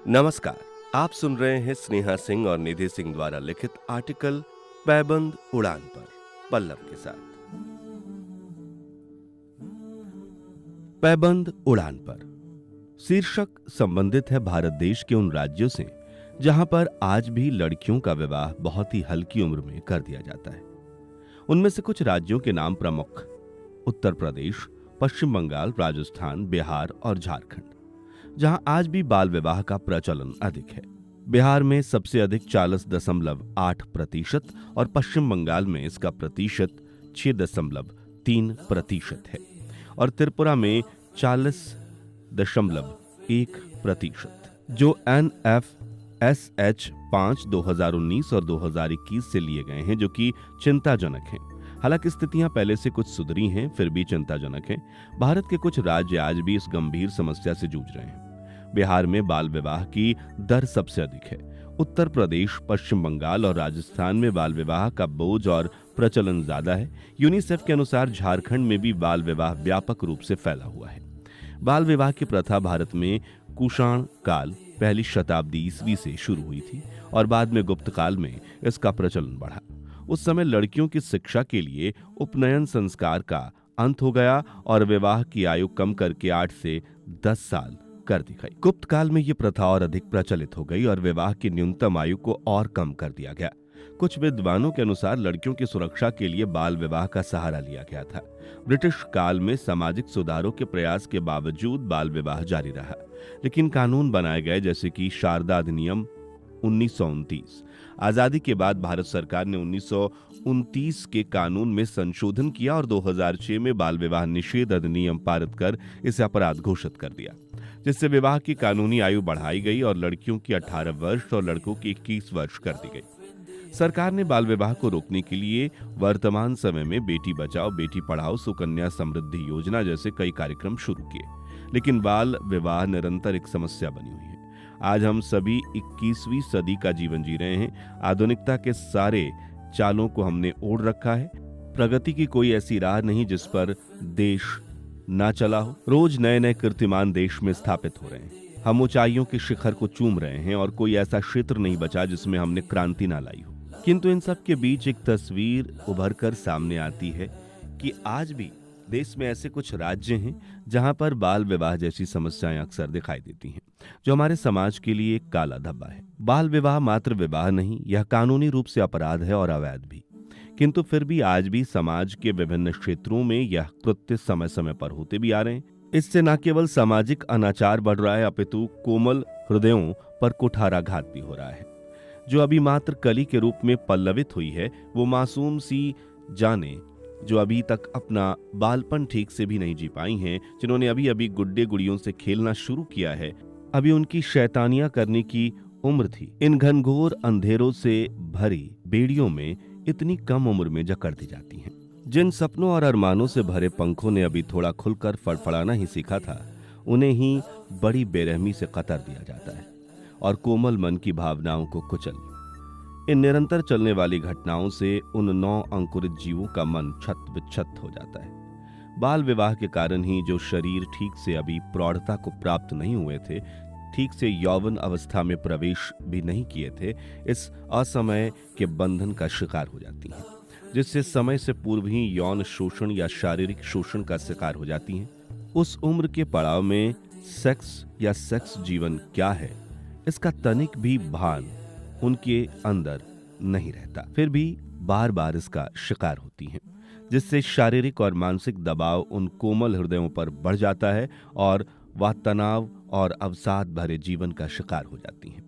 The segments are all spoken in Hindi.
नमस्कार। आप सुन रहे हैं स्नेहा सिंह और निधि सिंह द्वारा लिखित आर्टिकल पैबंद उड़ान पर पल्लव के साथ। पैबंद उड़ान पर शीर्षक संबंधित है भारत देश के उन राज्यों से जहां पर आज भी लड़कियों का विवाह बहुत ही हल्की उम्र में कर दिया जाता है। उनमें से कुछ राज्यों के नाम प्रमुख: उत्तर प्रदेश, पश्चिम बंगाल, राजस्थान, बिहार और झारखंड, जहां आज भी बाल विवाह का प्रचलन अधिक है। बिहार में सबसे अधिक 40.8% और पश्चिम बंगाल में इसका प्रतिशत 6.3% है और त्रिपुरा में 40.1%, जो NFSH 5 2019 और 2021 से लिए गए हैं, जो कि चिंताजनक हैं। हालांकि स्थितियां पहले से कुछ सुधरी हैं, फिर भी चिंताजनक हैं। भारत के कुछ राज्य आज भी इस गंभीर समस्या से जूझ रहे हैं। बिहार में बाल विवाह की दर सबसे अधिक है। उत्तर प्रदेश, पश्चिम बंगाल और राजस्थान में बाल विवाह का बोझ और प्रचलन ज्यादा है। यूनिसेफ के अनुसार झारखंड में भी बाल विवाह व्यापक रूप से फैला हुआ है। बाल विवाह की प्रथा भारत में कुषाण काल, पहली शताब्दी ईस्वी से शुरू हुई थी और बाद में गुप्त काल में इसका प्रचलन बढ़ा। उस समय लड़कियों की शिक्षा के लिए उपनयन संस्कार का अंत हो गया और विवाह की आयु कम करके 8 से 10 साल कर दी गई। गुप्त काल में यह प्रथा और अधिक प्रचलित हो गई और विवाह की न्यूनतम आयु को और कम कर दिया गया। कुछ विद्वानों के अनुसार लड़कियों की सुरक्षा के लिए बाल विवाह का सहारा लिया गया था। ब्रिटिश काल में सामाजिक सुधारों के प्रयास के बावजूद बाल विवाह जारी रहा, लेकिन कानून बनाए गए, जैसे कि शारदा अधिनियम 1929। आजादी के बाद भारत सरकार ने 1929 के कानून में संशोधन किया और 2006 में बाल विवाह निषेध अधिनियम पारित कर इसे अपराध घोषित कर दिया, जिससे विवाह की कानूनी आयु बढ़ाई गई और लड़कियों की 18 वर्ष और लड़कों की 21 वर्ष कर दी गई। सरकार ने बाल विवाह को रोकने के लिए वर्तमान समय में बेटी बचाओ बेटी पढ़ाओ, सुकन्या समृद्धि योजना जैसे कई कार्यक्रम शुरू किए, लेकिन बाल विवाह निरंतर एक समस्या बनी हुई है। आज हम सभी 21वीं सदी का जीवन जी रहे हैं। आधुनिकता के सारे चालों को हमने ओढ़ रखा है। प्रगति की कोई ऐसी राह नहीं जिस पर देश ना चला हो। रोज नए नए कीर्तिमान देश में स्थापित हो रहे हैं। हम ऊंचाइयों के शिखर को चूम रहे हैं और कोई ऐसा क्षेत्र नहीं बचा जिसमें हमने क्रांति ना लाई हो। किंतु इन सब के बीच एक तस्वीर उभर कर सामने आती है कि आज भी देश में ऐसे कुछ राज्य हैं जहां पर बाल विवाह जैसी समस्याएं अक्सर दिखाई देती हैं, जो हमारे समाज के लिए एक काला धब्बा है। बाल विवाह मात्र विवाह नहीं, यह कानूनी रूप से अपराध है और अवैध भी। किंतु फिर भी आज भी समाज के विभिन्न क्षेत्रों में यह कृत्य समय समय पर होते भी आ रहे हैं। इससे न केवल सामाजिक अनाचार बढ़ रहा है, अपितु कोमल हृदयों पर कुठाराघात भी हो रहा है। जो अभी मात्र कली के रूप में पल्लवित हुई है, वो मासूम सी जाने जो अभी तक अपना बालपन ठीक से भी नहीं जी पाई हैं, जिन्होंने अभी अभी गुड्डे गुड़ियों से खेलना शुरू किया है, अभी उनकी शैतानियां करने की उम्र थी, इन घनघोर अंधेरों से भरी बेड़ियों में इतनी कम उम्र में जकड़ दी जाती हैं। जिन सपनों और अरमानों से भरे पंखों ने अभी थोड़ा खुलकर फड़फड़ाना ही सीखा था, उन्हें ही बड़ी बेरहमी से कतर दिया जाता है और कोमल मन की भावनाओं को कुचल। इन निरंतर चलने वाली घटनाओं से उन 9 अंकुरित जीवों का मन छत विच्छत हो जाता है। बाल विवाह के कारण ही जो शरीर ठीक से अभी प्रौढ़ता को प्राप्त नहीं हुए थे, ठीक से यौवन अवस्था में प्रवेश भी नहीं किए थे, इस असमय के बंधन का शिकार हो जाती हैं, जिससे समय से पूर्व ही यौन शोषण या शारीरिक शोषण का शिकार हो जाती हैं। उस उम्र के पड़ाव में सेक्स या सेक्स जीवन क्या है, इसका तनिक भी भान उनके अंदर नहीं रहता, फिर भी बार बार इसका शिकार होती हैं, जिससे शारीरिक और मानसिक दबाव उन कोमल हृदयों पर बढ़ जाता है और वह तनाव और अवसाद भरे जीवन का शिकार हो जाती हैं।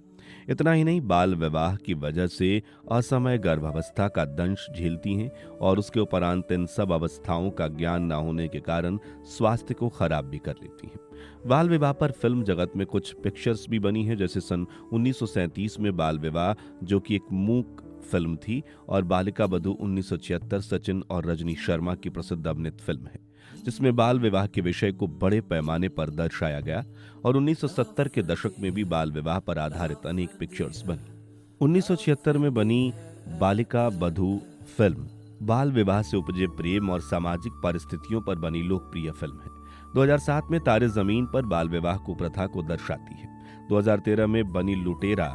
इतना ही नहीं, बाल विवाह की वजह से असमय गर्भावस्था का दंश झेलती हैं और उसके उपरांत इन सब अवस्थाओं का ज्ञान न होने के कारण स्वास्थ्य को खराब भी कर लेती हैं। बाल विवाह पर फिल्म जगत में कुछ पिक्चर्स भी बनी हैं, जैसे सन 1937 में बाल विवाह, जो कि एक मूक फिल्म थी, और बालिका बधू 1976 सचिन और रजनी शर्मा की प्रसिद्ध अभिनीत फिल्म है, जिसमें बाल विवाह के विषय को बड़े पैमाने पर दर्शाया गया। और 1970 के दशक में भी बाल विवाह पर आधारित अनेक पिक्चर्स बनी। 1976 में बनी बालिका बधू फिल्म बाल विवाह से उपजे प्रेम और सामाजिक परिस्थितियों पर बनी लोकप्रिय फिल्म है। 2007 में तारे जमीन पर बाल विवाह कुप्रथा को दर्शाती है। 2013 में बनी लुटेरा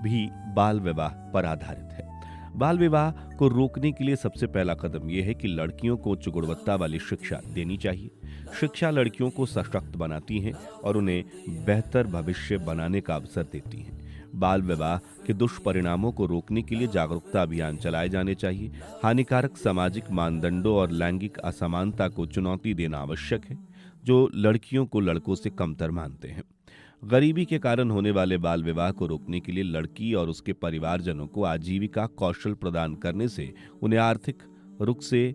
भी बाल विवाह पर आधारित है। बाल विवाह को रोकने के लिए सबसे पहला कदम यह है कि लड़कियों को उच्च गुणवत्ता वाली शिक्षा देनी चाहिए। शिक्षा लड़कियों को सशक्त बनाती है और उन्हें बेहतर भविष्य बनाने का अवसर देती है। बाल विवाह के दुष्परिणामों को रोकने के लिए जागरूकता अभियान चलाए जाने चाहिए। हानिकारक सामाजिक मानदंडों और लैंगिक असमानता को चुनौती देना आवश्यक है, जो लड़कियों को लड़कों से कमतर मानते हैं। गरीबी के कारण होने वाले बाल विवाह को रोकने के लिए लड़की और उसके परिवारजनों को आजीविका कौशल प्रदान करने से उन्हें आर्थिक रूप से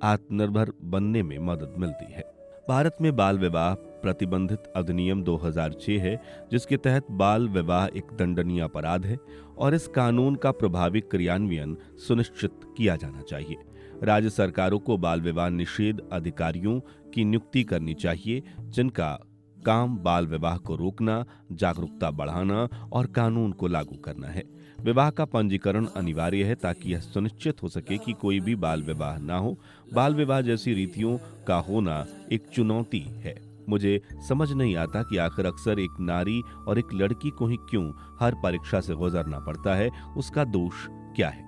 आत्मनिर्भर बनने में मदद मिलती है। भारत में बाल विवाह प्रतिबंधित अधिनियम 2006 है, जिसके तहत बाल विवाह एक दंडनीय अपराध है और इस कानून का प्रभावी क्रियान्वयन सुनिश्चित किया जाना चाहिए। राज्य सरकारों को बाल विवाह निषेध अधिकारियों की नियुक्ति करनी चाहिए, जिनका काम बाल विवाह को रोकना, जागरूकता बढ़ाना और कानून को लागू करना है। विवाह का पंजीकरण अनिवार्य है ताकि यह सुनिश्चित हो सके कि कोई भी बाल विवाह ना हो। बाल विवाह जैसी रीतियों का होना एक चुनौती है। मुझे समझ नहीं आता कि आखिर अक्सर एक नारी और एक लड़की को ही क्यों हर परीक्षा से गुजरना पड़ता है। उसका दोष क्या है?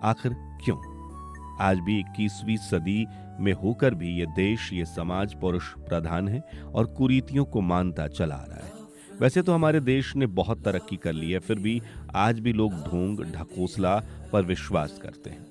आखिर क्यों? आज भी 21वीं सदी में होकर भी ये देश, ये समाज पुरुष प्रधान है और कुरीतियों को मानता चला आ रहा है। वैसे तो हमारे देश ने बहुत तरक्की कर ली है, फिर भी आज भी लोग ढोंग ढकोसला पर विश्वास करते हैं।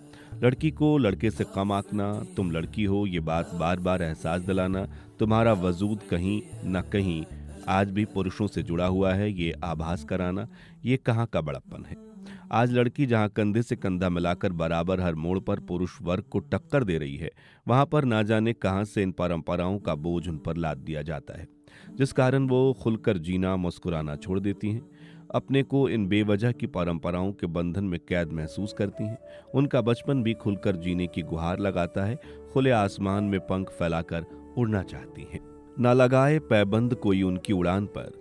लड़की को लड़के से कम आंकना, तुम लड़की हो ये बात बार बार एहसास दिलाना, तुम्हारा वजूद कहीं न कहीं आज भी पुरुषों से जुड़ा हुआ है, ये आभास कराना, ये कहाँ का बड़प्पन है। आज लड़की जहां कंधे से कंधा मिलाकर बराबर हर मोड़ पर पुरुष वर्ग को टक्कर दे रही है, वहां पर ना जाने कहां से इन परंपराओं का बोझ उन पर लाद दिया जाता है, जिस कारण वो खुलकर जीना, मुस्कुराना छोड़ देती हैं। अपने को इन बेवजह की परंपराओं के बंधन में कैद महसूस करती हैं। उनका बचपन भी खुलकर जीने की गुहार लगाता है, खुले आसमान में पंख फैलाकर उड़ना चाहती हैं। ना लगाए पैबंद कोई उनकी उड़ान पर,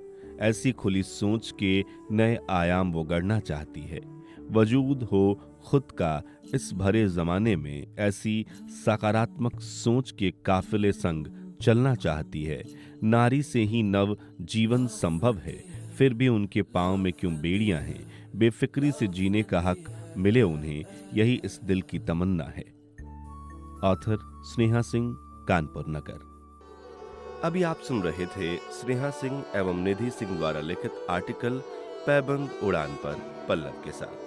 ऐसी खुली सोच के नए आयाम वो गढ़ना चाहती है। वजूद हो खुद का इस भरे जमाने में, ऐसी सकारात्मक सोच के काफिले संग चलना चाहती है। नारी से ही नव जीवन संभव है, फिर भी उनके पांव में क्यों बेड़ियां हैं। बेफिक्री से जीने का हक मिले उन्हें, यही इस दिल की तमन्ना है। ऑथर स्नेहा सिंह, कानपुर नगर। अभी आप सुन रहे थे स्नेहा सिंह एवं निधि सिंह द्वारा लिखित आर्टिकल पैबंद उड़ान पर पल्लव के साथ।